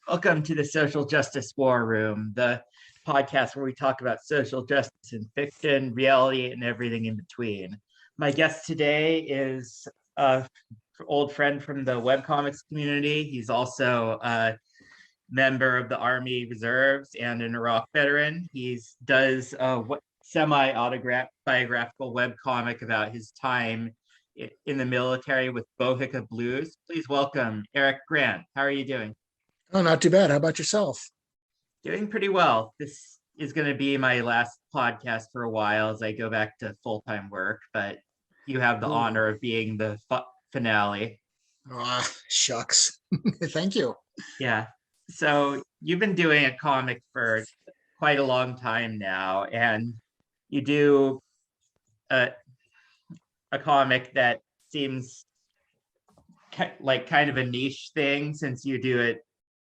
Welcome to the Social Justice War Room, the podcast where we talk about social justice in fiction, reality, and everything in between. My guest today is an old friend from the webcomics community. He's also a member of the Army Reserves and an Iraq veteran. He does a semi-biographical webcomic about his time in the military with Bohica Blues. Please welcome Arik Grant. How are you doing? Oh, not too bad. How about yourself? Doing pretty well. This is going to be my last podcast for a while as I go back to full-time work, but you have the Ooh. honor of being the finale. Ah, shucks. Thank you. Yeah. So you've been doing a comic for quite a long time now, and you do a, a comic that seems like kind of a niche thing since you do it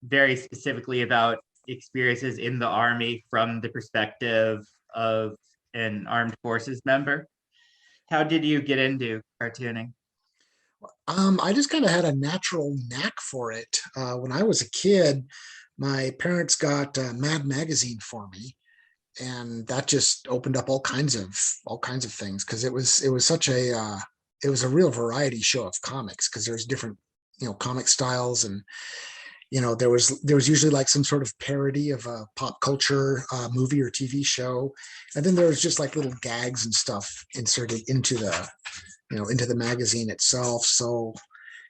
very specifically about experiences in the Army from the perspective of an armed forces member. How did you get into cartooning? I just kind of had a natural knack for it. When I was a kid, my parents got Mad Magazine for me, and that just opened up all kinds of things because it was such a it was a real variety show of comics because there's different comic styles, and there was usually like some sort of parody of a pop culture movie or TV show, and then there was just like little gags and stuff inserted into the magazine itself. So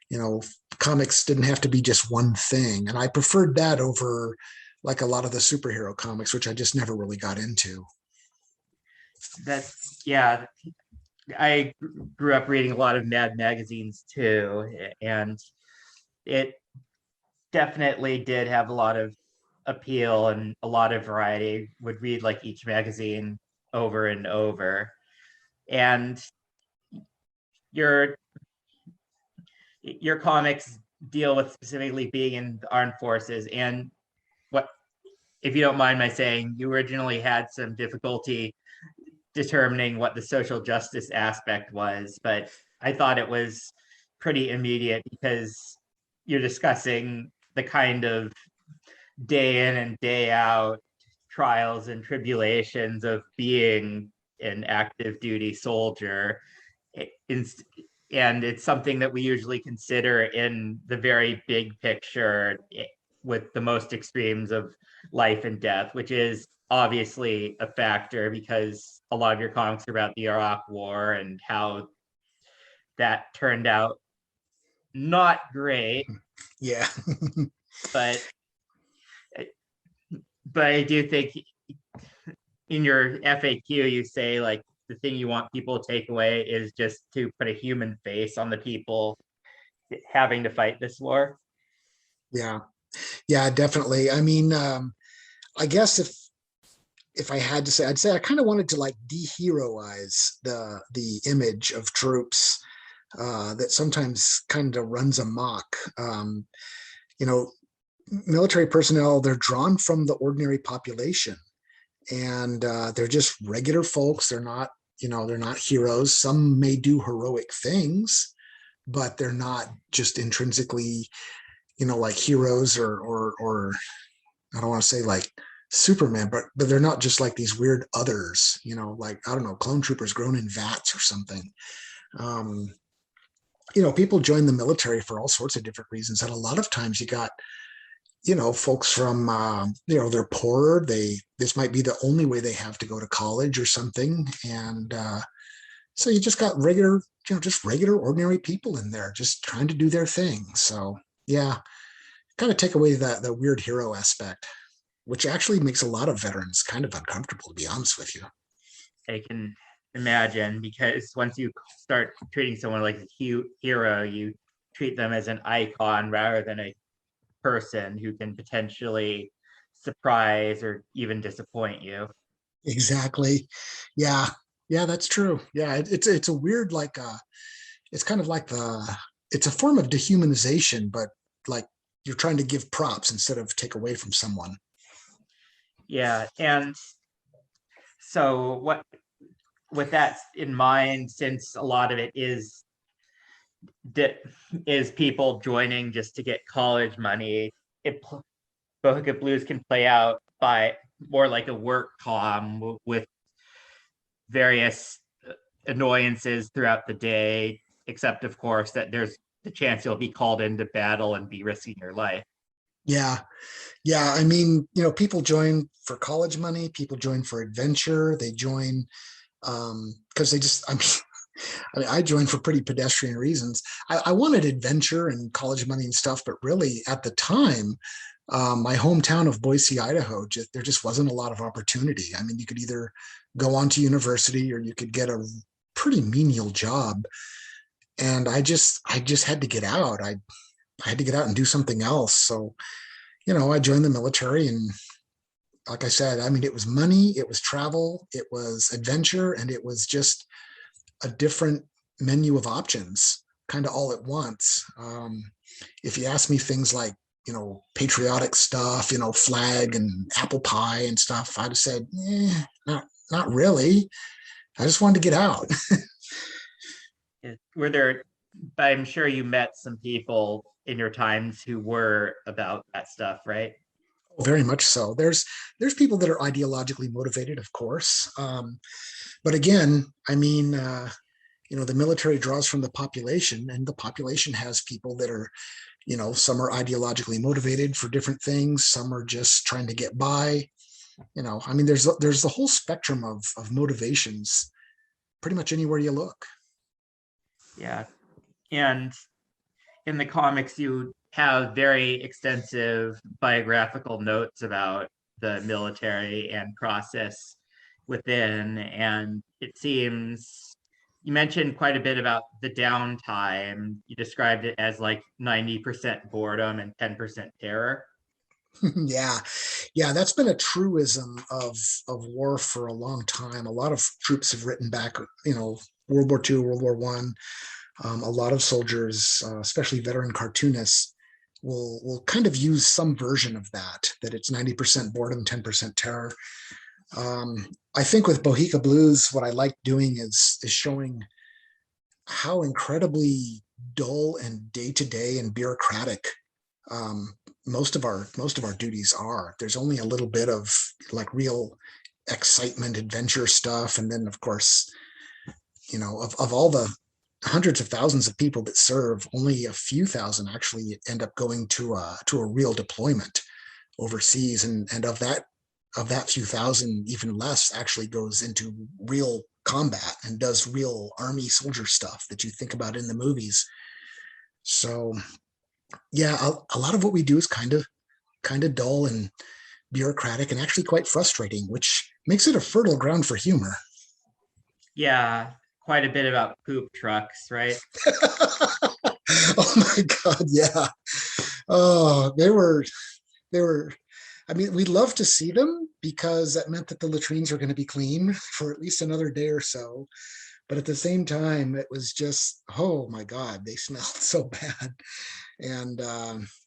you know comics didn't have to be just one thing, and I preferred that over like a lot of the superhero comics, which I just never really got into. That's yeah. I grew up reading a lot of Mad magazines too, and it definitely did have a lot of appeal and a lot of variety. Would read like each magazine over and over, and your your comics deal with specifically being in the armed forces. And what, if you don't mind my saying, you originally had some difficulty determining what the social justice aspect was, but I thought it was pretty immediate because you're discussing the kind of day in and day out trials and tribulations of being an active duty soldier. And it's something that we usually consider in the very big picture with the most extremes of life and death, which is obviously a factor because a lot of your comics are about the Iraq War and how that turned out not great, Yeah. but I do think in your FAQ you say like the thing you want people to take away is just to put a human face on the people having to fight this war. Yeah. Yeah, definitely. I mean, I guess if I had to say, I'd say I kind of wanted to like deheroize the image of troops that sometimes kind of runs amok. You know, Military personnel, they're drawn from the ordinary population, and they're just regular folks. They're not heroes. Some may do heroic things, but they're not just intrinsically, like heroes or I don't want to say like Superman, but they're not just like these weird others, like I don't know, clone troopers grown in vats or something. Um, People join the military for all sorts of different reasons, and a lot of times you got folks from they're poorer. This might be the only way they have to go to college or something, and so you just got regular, just regular ordinary people in there just trying to do their thing. So yeah, kind of take away the weird hero aspect, which actually makes a lot of veterans kind of uncomfortable, to be honest with you. I can imagine because once you start treating someone like a hero, you treat them as an icon rather than a person who can potentially surprise or even disappoint you. Exactly. Yeah. Yeah, that's true. Yeah, it's a weird like it's kind of like it's a form of dehumanization, but like you're trying to give props instead of take away from someone. Yeah, and so what, with that in mind, since a lot of it is people joining just to get college money, it Bohica Blues can play out by more like a work with various annoyances throughout the day, except of course that there's the chance you'll be called into battle and be risking your life. Yeah. Yeah. I mean, people join for college money, people join for adventure, they join because they just, I joined for pretty pedestrian reasons. I wanted adventure and college money and stuff, but really at the time, my hometown of Boise, Idaho, there just wasn't a lot of opportunity. I mean, you could either go on to university or you could get a pretty menial job. And I just had to get out. I had to get out and do something else. So, I joined the military, and like I said, I mean, it was money, it was travel, it was adventure, and it was just a different menu of options kind of all at once. If you ask me things like, patriotic stuff, flag and apple pie and stuff, I'd have said, not really. I just wanted to get out. Were there, I'm sure you met some people in your times who were about that stuff, right? Very much so. There's people that are ideologically motivated, of course. But again, I mean, the military draws from the population, and the population has people that are, some are ideologically motivated for different things. Some are just trying to get by. I mean, there's the whole spectrum of motivations pretty much anywhere you look. Yeah. And in the comics, you have very extensive biographical notes about the military and process within. And it seems you mentioned quite a bit about the downtime. You described it as like 90% boredom and 10% terror. Yeah, yeah, that's been a truism of war for a long time. A lot of troops have written back, World War II, World War One. A lot of soldiers, especially veteran cartoonists, will kind of use some version of that. That it's 90% boredom, 10% terror. I think with Bohica Blues, what I like doing is showing how incredibly dull and day to day and bureaucratic most of our duties are. There's only a little bit of like real excitement, adventure stuff, and then of course, of all the hundreds of thousands of people that serve, only a few thousand actually end up going to a real deployment overseas, and of that few thousand, even less actually goes into real combat and does real army soldier stuff that you think about in the movies. So yeah, a lot of what we do is kind of dull and bureaucratic and actually quite frustrating, which makes it a fertile ground for humor. Yeah, quite a bit about poop trucks, right? Oh my God, yeah. Oh, they were. I mean, we'd love to see them because that meant that the latrines were going to be clean for at least another day or so. But at the same time, it was just, oh my God, they smelled so bad. And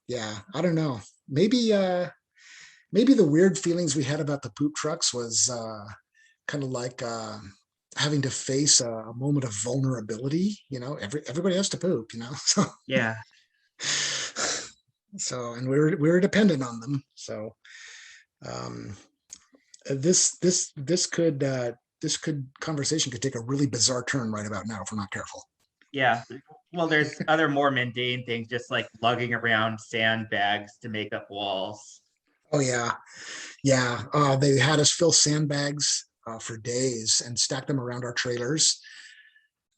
yeah, I don't know. Maybe the weird feelings we had about the poop trucks was kind of like having to face a moment of vulnerability. Everybody has to poop. Yeah. And we were dependent on them. So um, this conversation could take a really bizarre turn right about now if we're not careful. Yeah. Well, there's other more mundane things, just like lugging around sandbags to make up walls. Oh yeah, yeah. They had us fill sandbags for days and stack them around our trailers.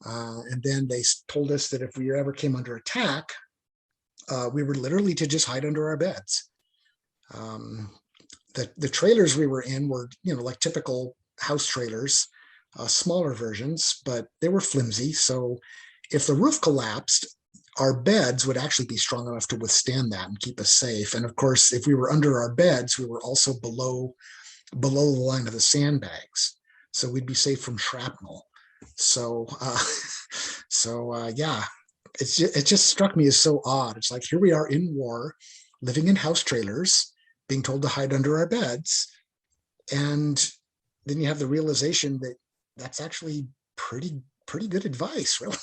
And then they told us that if we ever came under attack, we were literally to just hide under our beds. Um, the trailers we were in were, like typical house trailers, smaller versions, but they were flimsy. So if the roof collapsed, our beds would actually be strong enough to withstand that and keep us safe. And of course, if we were under our beds, we were also below the line of the sandbags, so we'd be safe from shrapnel. So, yeah, it just struck me as so odd. It's like here we are in war, living in house trailers, being told to hide under our beds, and then you have the realization that that's actually pretty good advice, really.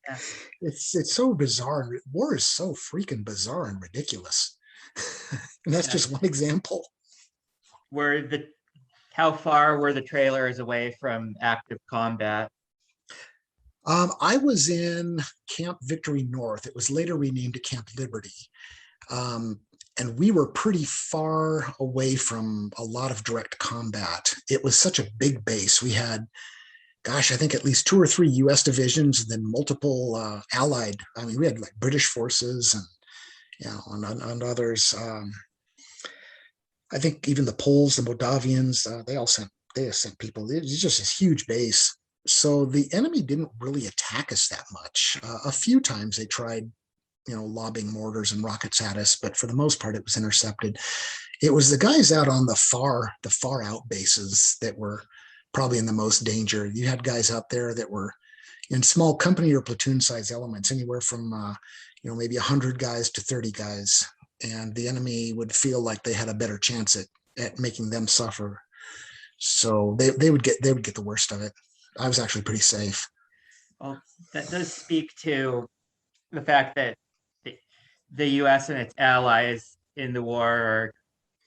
Yeah. It's so bizarre. War is so freaking bizarre and ridiculous. And that's Uh, just one example. were the how far were the trailers away from active combat? I was in Camp Victory North. It was later renamed to Camp Liberty. Um, and we were pretty far away from a lot of direct combat. It was such a big base. We had, gosh, I think at least 2 or 3 U.S. divisions, and then multiple allied. I mean, we had like British forces and and others. I think even the Poles, the Moldavians, they sent people. It was just this huge base. So the enemy didn't really attack us that much. A few times they tried, lobbing mortars and rockets at us, but for the most part, it was intercepted. It was the guys out on the far out bases that were probably in the most danger. You had guys out there that were in small company or platoon size elements, anywhere from maybe 100 guys to 30 guys, and the enemy would feel like they had a better chance at making them suffer. So they would get the worst of it. I was actually pretty safe. Well, that does speak to the fact that the U.S. and its allies in the war are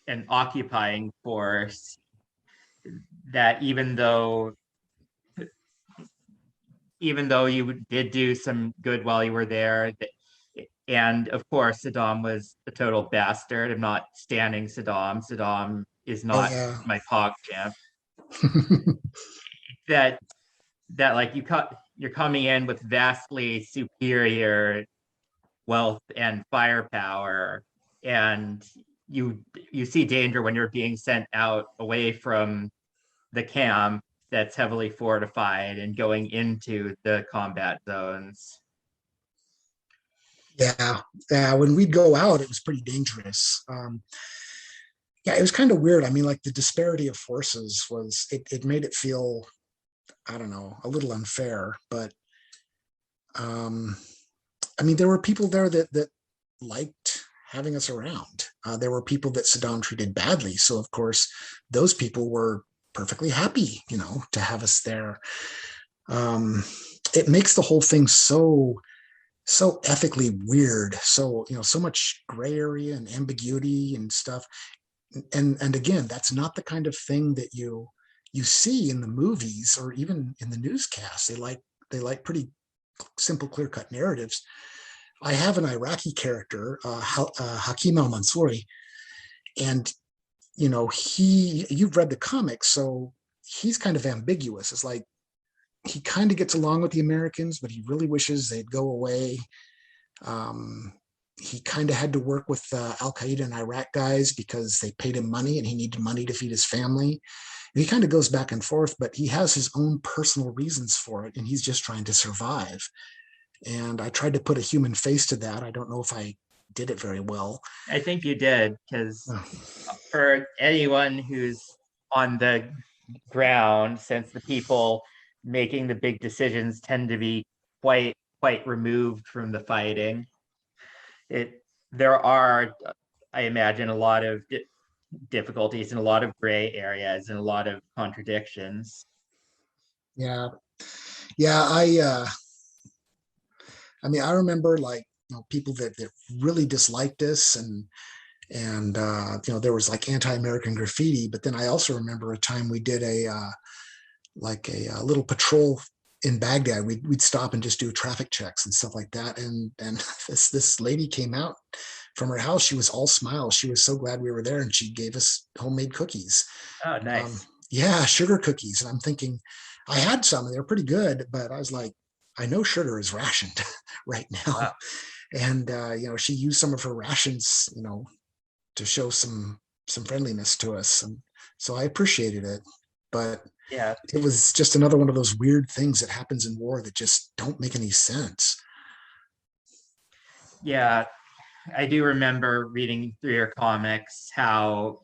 an occupying force. That even though you did do some good while you were there, and of course Saddam was a total bastard. I'm not standing Saddam. Saddam is Oh not yeah. my pog champ. That like you're coming in with vastly superior wealth and firepower, and you see danger when you're being sent out away from the camp that's heavily fortified and going into the combat zones. Yeah, yeah. When we'd go out, it was pretty dangerous. Yeah, it was kind of weird. I mean, like the disparity of forces it made it feel, I don't know, a little unfair. But um, I mean, there were people there that liked having us around. There were people that Saddam treated badly, so of course, those people were perfectly happy, to have us there. Um, it makes the whole thing so ethically weird, so much gray area and ambiguity and stuff. And again, that's not the kind of thing that you see in the movies or even in the newscasts. They like pretty simple, clear cut narratives. I have an Iraqi character, Hakim Al Mansouri, and you've read the comics, so he's kind of ambiguous. It's like he kind of gets along with the Americans, but he really wishes they'd go away. Um, he kind of had to work with Al Qaeda and Iraq guys because they paid him money and he needed money to feed his family. And he kind of goes back and forth, but he has his own personal reasons for it, and he's just trying to survive. And I tried to put a human face to that. I don't know if I did it very well. I think you did, because Oh, for anyone who's on the ground, since the people making the big decisions tend to be quite removed from the fighting, there are, I imagine, a lot of difficulties and a lot of gray areas and a lot of contradictions. yeah, yeah. I mean, I remember like people that really disliked us, and there was like anti-American graffiti. But then I also remember a time we did a little patrol in Baghdad. We'd stop and just do traffic checks and stuff like that. And this lady came out from her house. She was all smiles. She was so glad we were there, and she gave us homemade cookies. Oh, Um, nice. yeah, sugar cookies. And I'm thinking, I had some, and they were pretty good, but I was like, I know sugar is rationed right now. Wow. And she used some of her rations, to show some friendliness to us, and so I appreciated it. But Yeah. it was just another one of those weird things that happens in war that just don't make any sense. Yeah. I do remember reading through your comics how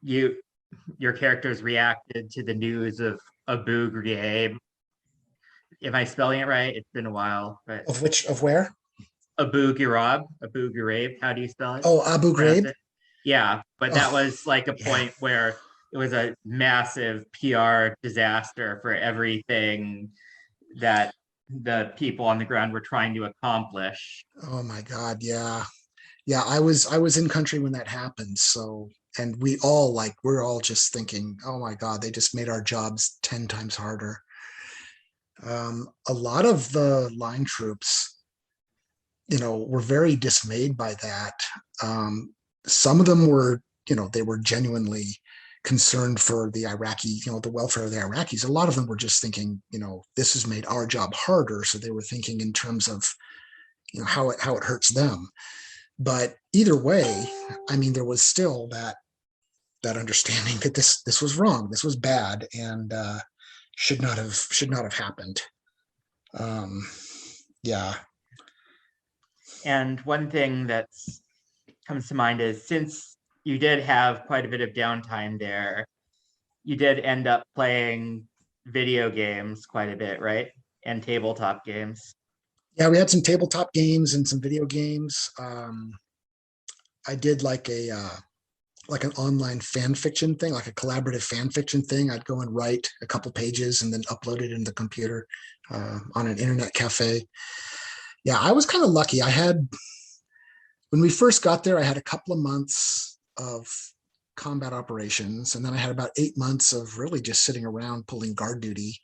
you your characters reacted to the news of Abu Ghraib. Am I spelling it right? It's been a while, but Of where? Abu Ghraib. How do you spell it? Oh, Abu Pronounce Ghraib. it? Yeah, but that Oh, was like a yeah. point where it was a massive PR disaster for everything that the people on the ground were trying to accomplish. Oh my God. Yeah. Yeah, I was in country when that happened. So, and we're all just thinking, oh my God, they just made our jobs 10 times harder. A lot of the line troops, were very dismayed by that. Some of them were, they were genuinely concerned for the Iraqi, the welfare of the Iraqis. A lot of them were just thinking, this has made our job harder. So they were thinking in terms of, how it hurts them. But either way, I mean, there was still that understanding that this was wrong, this was bad, and should not have happened. Um, yeah, And one thing that's comes to mind is, since you did have quite a bit of downtime there, you did end up playing video games quite a bit, right? And tabletop games. yeah, we had some tabletop games and some video games. I did like an online fan fiction thing, like a collaborative fan fiction thing. I'd go and write a couple pages and then upload it into the computer on an internet cafe. Yeah, I was kind of lucky. When we first got there, I had a couple of months of combat operations, and then I had about 8 months of really just sitting around pulling guard duty,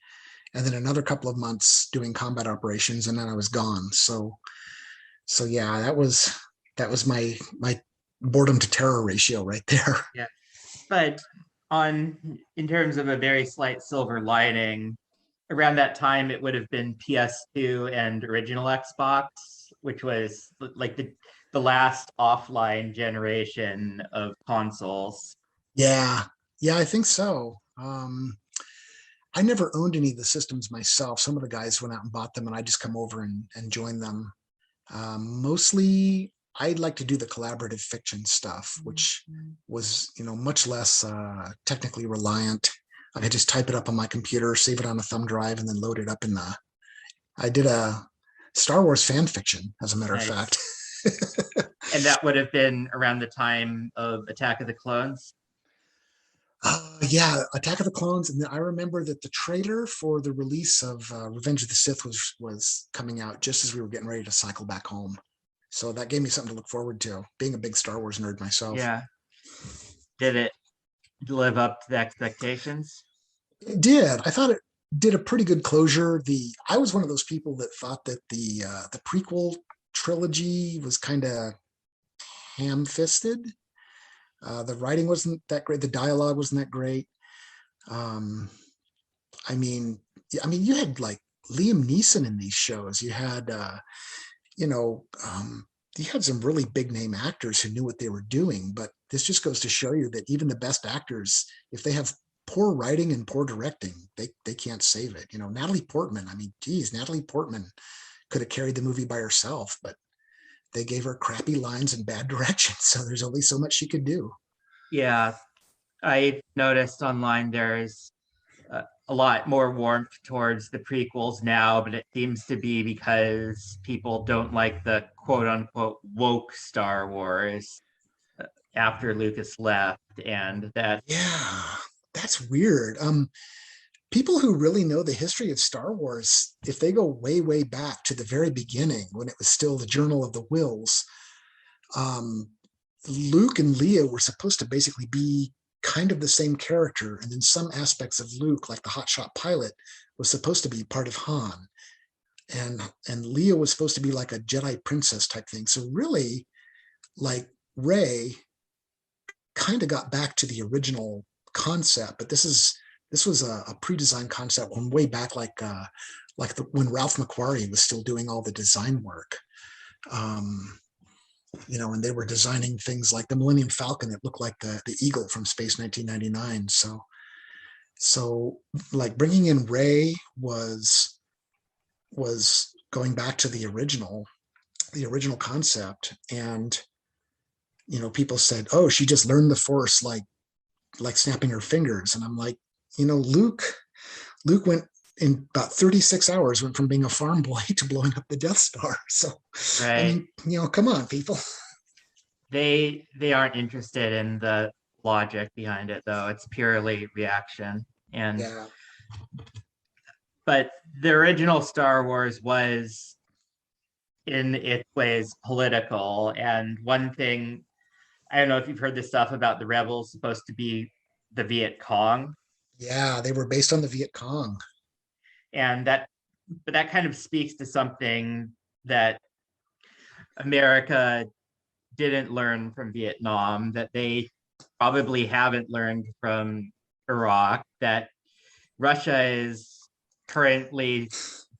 and then another couple of months doing combat operations, and then I was gone. So yeah, that was my boredom to terror ratio right there. Yeah. But on in terms of a very slight silver lining, around that time it would have been PS2 and original Xbox, which was like the last offline generation of consoles. Yeah, yeah, I think so. I never owned any of the systems myself. Some of the guys went out and bought them, and I just come over and join them. Mostly, I'd like to do the collaborative fiction stuff, which was, much less technically reliant. I could just type it up on my computer, save it on a thumb drive, and then load it up in the. I did a Star Wars fan fiction, as a matter of Nice. fact. And that would have been around the time of Attack of the Clones. Yeah, Attack of the Clones, and then I remember that the trailer for the release of Revenge of the Sith was coming out just as we were getting ready to cycle back home. So that gave me something to look forward to. Being a big Star Wars nerd myself, Yeah. Did it live up to the expectations? it did. I thought it did a pretty good closure. The I was one of those people that thought that the prequel trilogy was kind of ham-fisted. The writing wasn't that great. The dialogue wasn't that great. Um, I mean, you had like Liam Neeson in these shows. You know, um, you had some really big name actors who knew what they were doing. But this just goes to show you that even the best actors, if they have poor writing and poor directing, they can't save it. Natalie Portman. I mean, geez, Natalie Portman could have carried the movie by herself, but they gave her crappy lines and bad direction. So there's only so much she could do. Yeah, I noticed online there's a lot more warmth towards the prequels now, but it seems to be because people don't like the quote unquote woke Star Wars after Lucas left, and that Yeah, that's weird. People who really know the history of Star Wars, if they go way, way back to the very beginning when it was still the Journal of the Wills, um, Luke and Leia were supposed to basically be kind of the same character. And then some aspects of Luke, like the hotshot pilot, was supposed to be part of Han. And Leia was supposed to be like a Jedi princess type thing. So really, like Rey kind of got back to the original concept, but this was a pre-designed concept when way back, when Ralph McQuarrie was still doing all the design work. And they were designing things like the Millennium Falcon that looked like the Eagle from Space 1999. So like bringing in Rey was going back to the original concept. And people said, oh, she just learned the Force like snapping her fingers. And I'm like, Luke went in about 36 hours, went from being a farm boy to blowing up the Death Star. So, I right, mean, come on, people. they aren't interested in the logic behind it, though. It's purely reaction. And Yeah. but the original Star Wars was in its ways political. And one thing, I don't know if you've heard this stuff about the rebels supposed to be the Viet Cong, Yeah, they were based on the Viet Cong. and that kind of speaks to something that America didn't learn from Vietnam, that they probably haven't learned from Iraq, that Russia is currently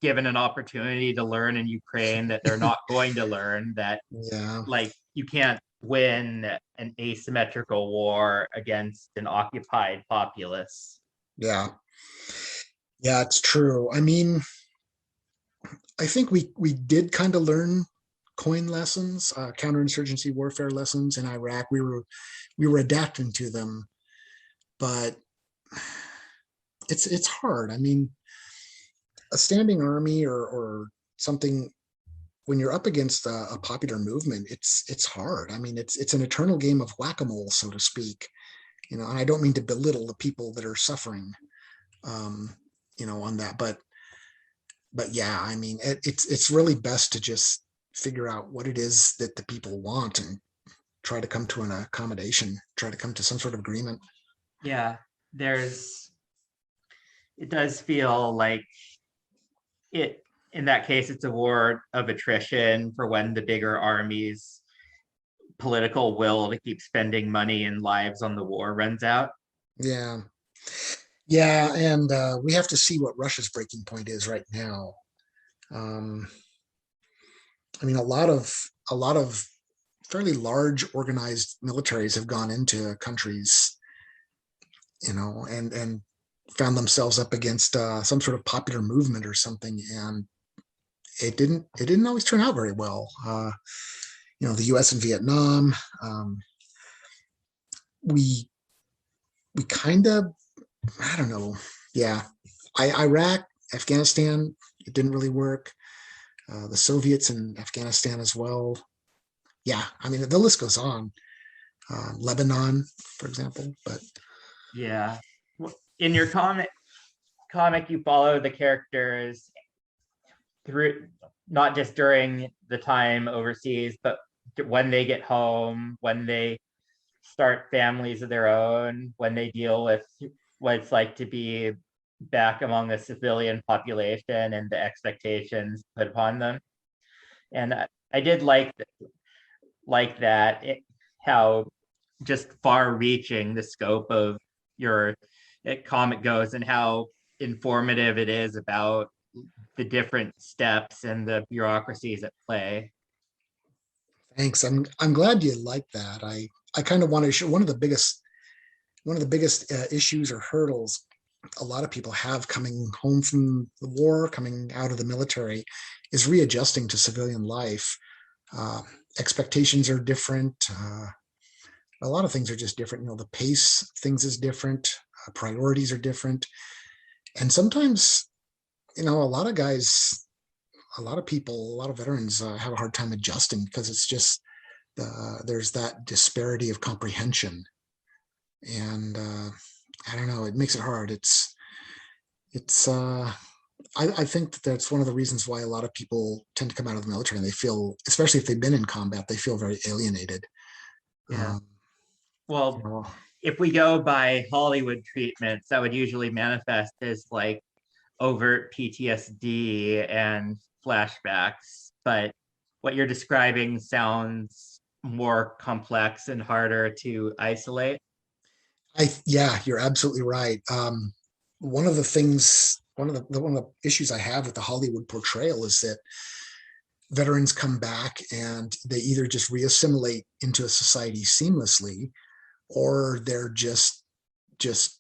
given an opportunity to learn in Ukraine that they're not going to learn, that Yeah, like you can't win an asymmetrical war against an occupied populace. yeah, yeah, it's true. I mean, I think we did kind of learn coin lessons, counterinsurgency warfare lessons in Iraq. We were adapting to them, but it's hard. I mean, a standing army or something, when you're up against a popular movement, it's hard. I mean, it's an eternal game of whack-a-mole, so to speak. And I don't mean to belittle the people that are suffering, um, on that, but yeah, I mean, it's really best to just figure out what it is that the people want and try to come to an accommodation, try to come to some sort of agreement. Yeah, it does feel like it, in that case, it's a war of attrition for when the bigger armies' political will to keep spending money and lives on the war runs out. Yeah, yeah, and we have to see what Russia's breaking point is right now. Um, I mean, a lot of fairly large organized militaries have gone into countries, and found themselves up against some sort of popular movement or something, and it didn't always turn out very well. The U.S. and Vietnam, um, we we kind of, I don't know, yeah, Iraq, Afghanistan, it didn't really work. The Soviets and Afghanistan as well. Yeah, I mean the list goes on. Lebanon, for example, but Yeah. In your comic, you follow the characters through, not just during the time overseas, but when they get home, when they start families of their own, when they deal with what it's like to be back among the civilian population and the expectations put upon them. And I did like that, how just far reaching the scope of your comic goes, and how informative it is about the different steps and the bureaucracies at play. thanks. I'm glad you like that. I kind of want to show one of the biggest issues or hurdles a lot of people have coming home from the war, coming out of the military, is readjusting to civilian life. Uh, Expectations are different. A lot of things are just different. The pace of things is different. Priorities are different. And sometimes, a lot of guys, a lot of people, a lot of veterans have a hard time adjusting because it's just there's that disparity of comprehension. And I don't know, it makes it hard. It's I think that's one of the reasons why a lot of people tend to come out of the military and they feel, especially if they've been in combat, they feel very alienated. Yeah. Um, you Well, know, if we go by Hollywood treatments, that would usually manifest as like overt PTSD and flashbacks. But what you're describing sounds more complex and harder to isolate. yeah, you're absolutely right. One of the things, one of the issues I have with the Hollywood portrayal is that veterans come back and they either just reassimilate into a society seamlessly, or they're just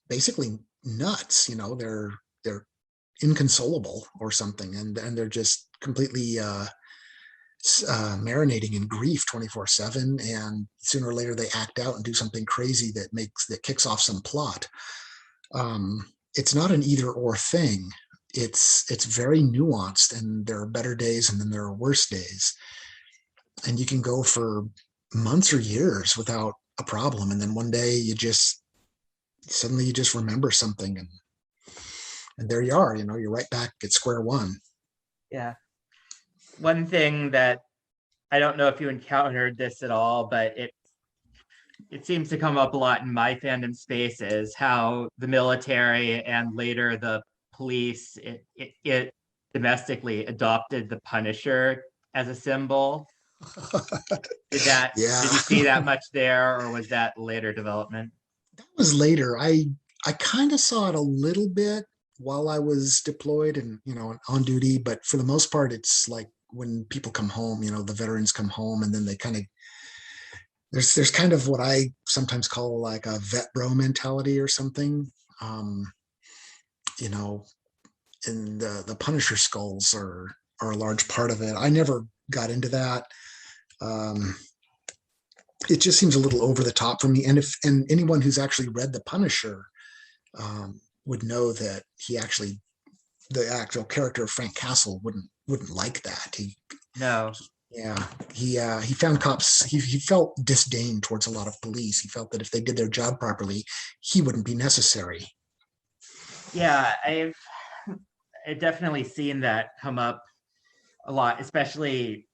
basically nuts. They're inconsolable or something, and they're just completely marinating in grief 24/7, and sooner or later they act out and do something crazy that kicks off some plot. It's not an either or thing. It's very nuanced, and there are better days and then there are worse days, and you can go for months or years without a problem, and then one day you just remember something, and there you are. You're right back at square one. Yeah. one thing that I don't know if you encountered this at all, but it seems to come up a lot in my fandom spaces how the military and later the police it domestically adopted the Punisher as a symbol. Did Yeah, you see that much there, or was that later development? that was later. I kind of saw it a little bit while I was deployed and on duty, but for the most part, it's like when people come home, the veterans come home, and then they kind of there's kind of what I sometimes call like a vet bro mentality or something. Um, you know, and the Punisher skulls are a large part of it. I never got into that. Um, it just seems a little over the top for me. And anyone who's actually read the Punisher would know that the actual character of Frank Castle wouldn't like that. No. Yeah, he found cops. He felt disdain towards a lot of police. He felt that if they did their job properly, he wouldn't be necessary. Yeah, I've definitely seen that come up a lot, especially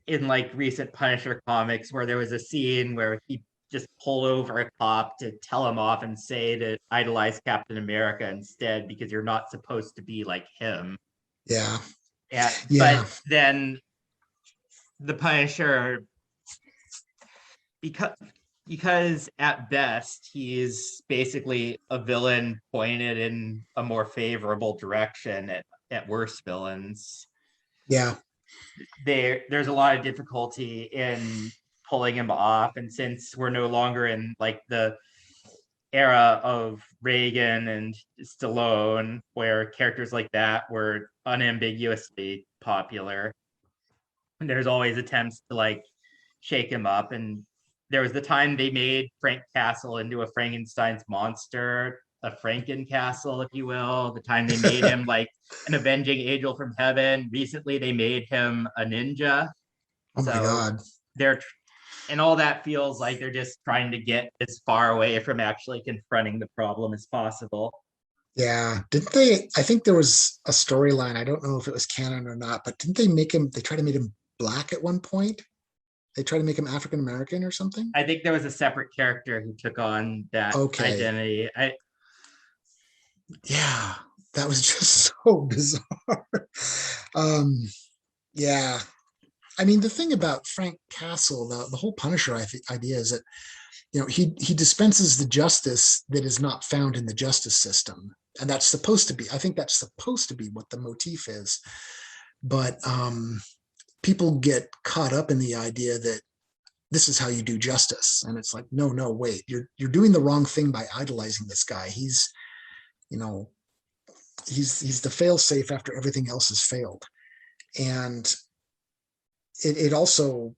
in like recent Punisher comics where there was a scene where he just pulled over a cop to tell him off and say to idolize Captain America instead because you're not supposed to be like him. Yeah, Yeah, yeah, but then the Punisher, because because at best he's basically a villain pointed in a more favorable direction at worst villains. yeah, There's a lot of difficulty in pulling him off, and since we're no longer in like the era of Reagan and Stallone where characters like that were unambiguously popular, there's always attempts to like shake him up. And there was the time they made Frank Castle into a Frankenstein's monster, a Franken Castle, if you will. The time they made him like an avenging angel from heaven. Recently, they made him a ninja. oh my So God. they're and all that feels like they're just trying to get as far away from actually confronting the problem as possible. Yeah, didn't they? I think there was a storyline. I don't know if it was canon or not, but didn't they make him? They tried to make him black at one point. They tried to make him African American or something. I think there was a separate character who took on that Okay, identity. yeah, that was just so bizarre. um, yeah, I mean, the thing about Frank Castle, the whole Punisher idea is that he dispenses the justice that is not found in the justice system, and that's supposed to be. I think that's supposed to be what the motif is. But people get caught up in the idea that this is how you do justice, and it's like, no, no, wait, you're doing the wrong thing by idolizing this guy. You know, he's the fail safe after everything else has failed, and it also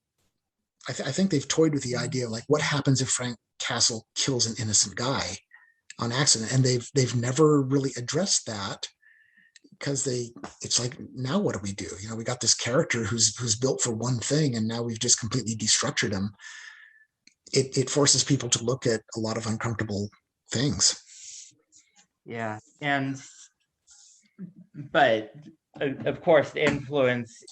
I think they've toyed with the idea of like what happens if Frank Castle kills an innocent guy on accident, and they've never really addressed that because it's like, now what do we do? We got this character who's built for one thing, and now we've just completely destructured him. It forces people to look at a lot of uncomfortable things. Yeah, and but of course the influence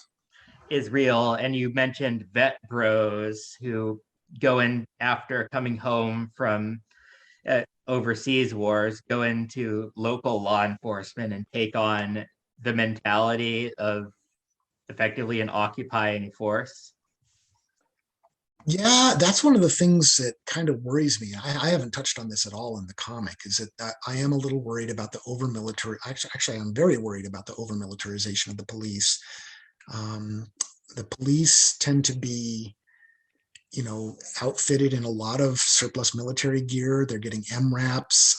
is real. And you mentioned vet bros who go in after coming home from overseas wars, go into local law enforcement and take on the mentality of effectively an occupying force. Yeah, that's one of the things that kind of worries me. I haven't touched on this at all in the comic. Is that I am a little worried about the over military. Actually, I'm very worried about the over militarization of the police. Um, the police tend to be, outfitted in a lot of surplus military gear. They're getting MRAPs,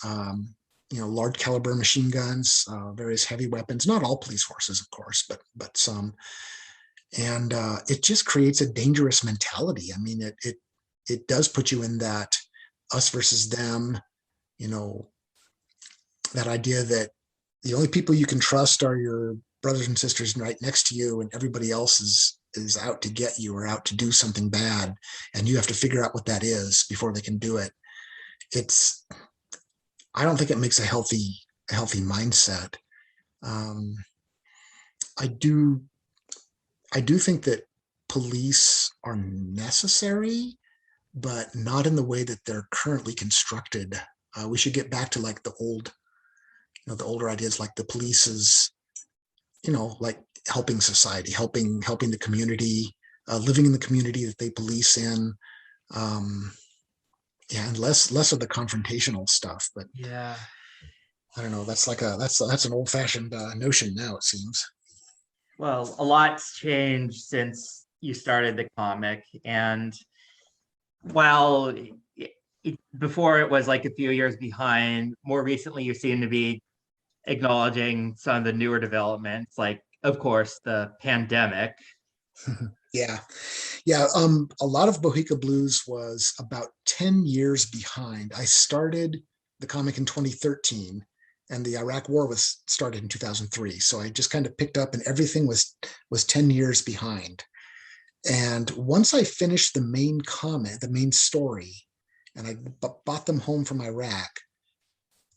large caliber machine guns, various heavy weapons. Not all police forces, of course, but some. And it just creates a dangerous mentality. I mean, it does put you in that us versus them, you know, that idea that the only people you can trust are your brothers and sisters right next to you, and everybody else is out to get you or out to do something bad, and you have to figure out what that is before they can do it. It's I don't think it makes a healthy mindset. Um, I do I do think that police are necessary, but not in the way that they're currently constructed. We should get back to like the old, the older ideas, like the police is, like helping society, helping the community, living in the community that they police in. Um, yeah, and less of the confrontational stuff. But Yeah. I don't know. That's an old fashioned notion now. It seems. Well, a lot's changed since you started the comic, and while before it was like a few years behind, more recently you seem to be acknowledging some of the newer developments, like of course the pandemic. Yeah, yeah. A lot of Bohica Blues was about 10 years behind. I started the comic in 2013, and the Iraq War was started in 2003. So I just kind of picked up, and everything was 10 years behind. And once I finished the main comic, the main story, and I bought them home from Iraq,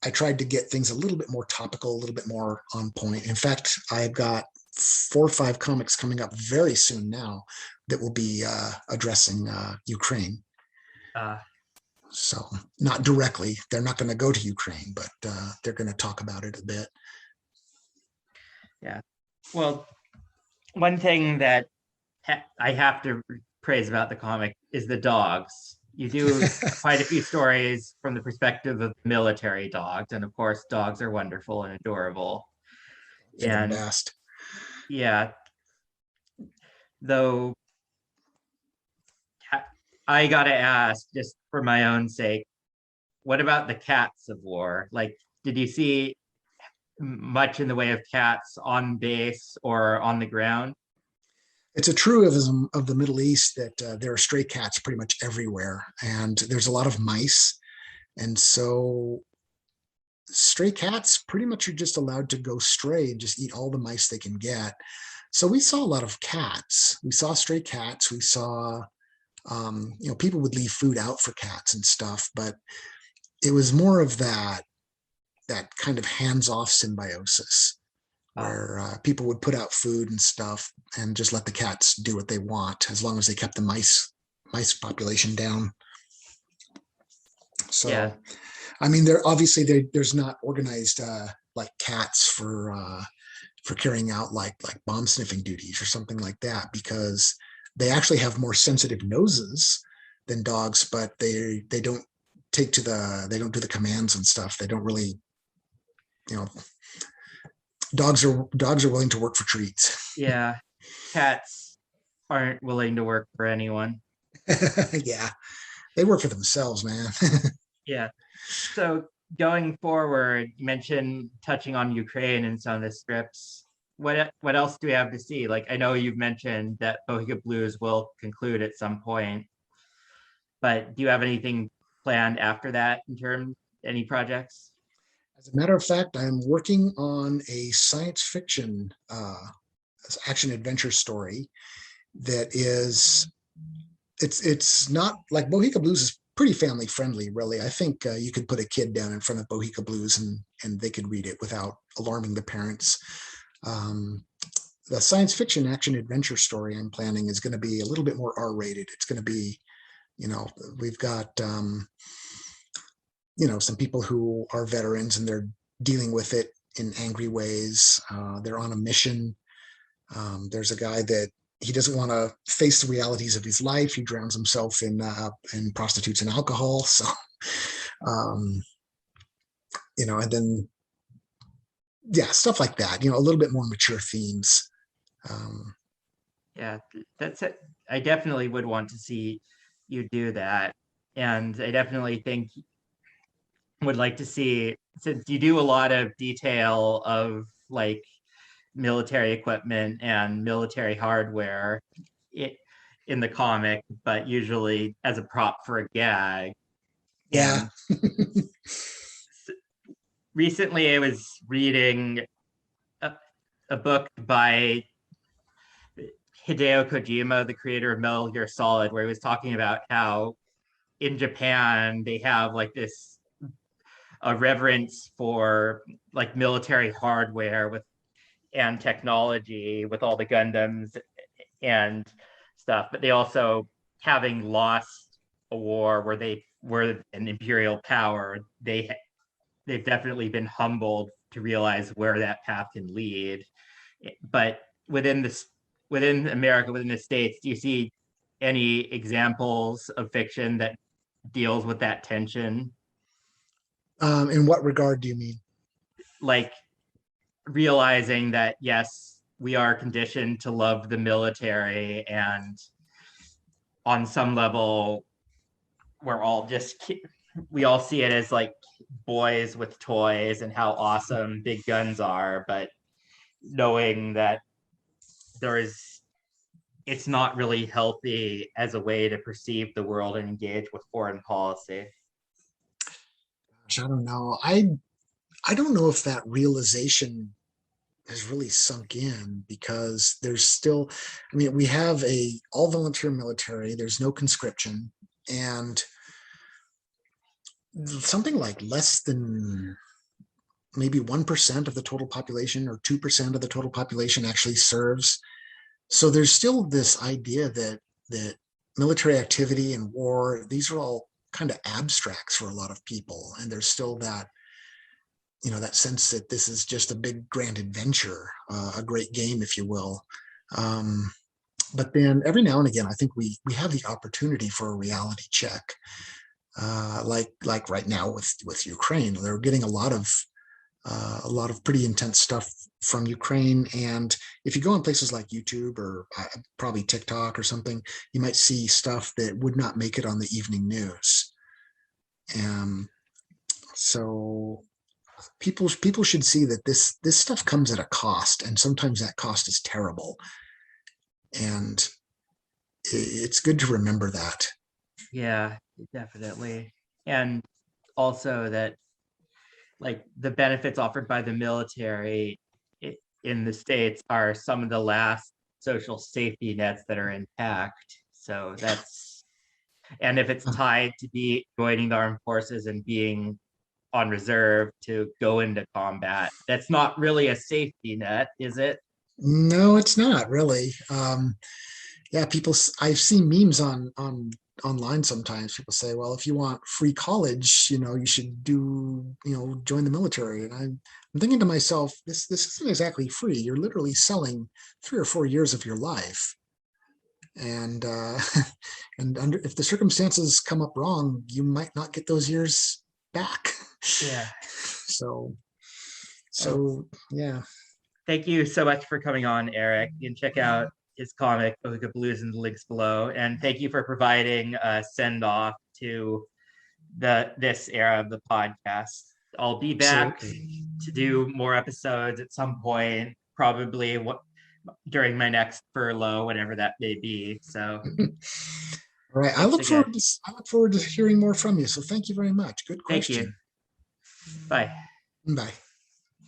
I tried to get things a little bit more topical, a little bit more on point. In fact, I've got 4 or 5 comics coming up very soon now that will be addressing Ukraine. Uh, So not directly, they're not going to go to Ukraine, but they're going to talk about it a bit. yeah. Well, one thing that I have to praise about the comic is the dogs. You do quite a few stories from the perspective of military dogs, and of course, dogs are wonderful and adorable. They're the And best. yeah, though I gotta ask, just for my own sake, what about the cats of war? Like, did you see much in the way of cats on base or on the ground? It's a truism of the Middle East that there are stray cats pretty much everywhere, and there's a lot of mice. And so stray cats pretty much are just allowed to go stray and just eat all the mice they can get. So we saw a lot of cats. We saw stray cats. We saw, people would leave food out for cats and stuff, but it was more of that kind of hands-off symbiosis Uh, where people would put out food and stuff and just let the cats do what they want as long as they kept the mice population down. yeah, So I mean, there obviously there's not organized like cats for carrying out like bomb sniffing duties or something like that because they actually have more sensitive noses than dogs, but they don't they don't do the commands and stuff. They don't really, you know, dogs are willing to work for treats. yeah. Cats aren't willing to work for anyone. Yeah, they work for themselves, man. Yeah. So going forward, you mentioned touching on Ukraine in some of the scripts. What else do we have to see? Like I know you've mentioned that Bohica Blues will conclude at some point, but do you have anything planned after that in terms any projects? As a matter of fact, I'm working on a science fiction action adventure story that is it's not like Bohica Blues is pretty family friendly, really. I think you could put a kid down in front of Bohica Blues and they could read it without alarming the parents. Um, the science fiction action adventure story I'm planning is going to be a little bit more R-rated. It's going to be, you know, we've got some people who are veterans and they're dealing with it in angry ways. They're on a mission. There's a guy that he doesn't want to face the realities of his life. He drowns himself in prostitutes and alcohol. So, um, and then yeah, stuff like that. A little bit more mature themes. Um, Yeah, that's it. I definitely would want to see you do that. And I definitely think would like to see, since you do a lot of detail of like military equipment and military hardware it, in the comic, but usually as a prop for a gag. yeah, And recently I was reading a, a book by Hideo Kojima, the creator of Metal Gear Solid, where he was talking about how in Japan they have like this a reverence for like military hardware with and technology with all the Gundams and stuff, but they also, having lost a war where they were an imperial power, they've definitely been humbled to realize where that path can lead. But within America, within the States, do you see any examples of fiction that deals with that tension? In what regard do you mean? Like realizing that, yes, we are conditioned to love the military, and on some level, we're all just, we all see it as like boys with toys and how awesome big guns are, but knowing that there is, it's not really healthy as a way to perceive the world and engage with foreign policy. Gosh, I don't know. I don't know if that realization has really sunk in, because there's still, I mean, we have a all volunteer military, there's no conscription, and something like less than maybe 1% of the total population or 2% of the total population actually serves. So there's still this idea that military activity and war, these are all kind of abstracts for a lot of people, and there's still that, that sense that this is just a big grand adventure, a great game, if you will. Um, but then every now and again, I think we have the opportunity for a reality check, like right now with Ukraine. They're getting a lot of pretty intense stuff from Ukraine. And if you go on places like YouTube or probably TikTok or something, you might see stuff that would not make it on the evening news. So people should see that this stuff comes at a cost, and sometimes that cost is terrible. And it's good to remember that. Yeah, definitely. And also that, like, the benefits offered by the military in the States are some of the last social safety nets that are intact. So that's, and if it's tied to be joining the armed forces and being on reserve to go into combat, that's not really a safety net, is it? No, it's not really. Yeah, I've seen memes on online sometimes. People say, well, if you want free college, you should join the military. And I'm thinking to myself, this isn't exactly free. You're literally selling 3 or 4 years of your life. And if the circumstances come up wrong, you might not get those years back. Yeah. So Well, so yeah. thank you so much for coming on, Eric. You can check out his comic, Bohica Blues, in the links below. And thank you for providing a send off to this era of the podcast. I'll be back Absolutely. to do more episodes at some point, probably during my next furlough, whatever that may be. So All right. thanks again. I look forward to hearing more from you. So thank you very much. Good Thank you. question. Bye. Bye.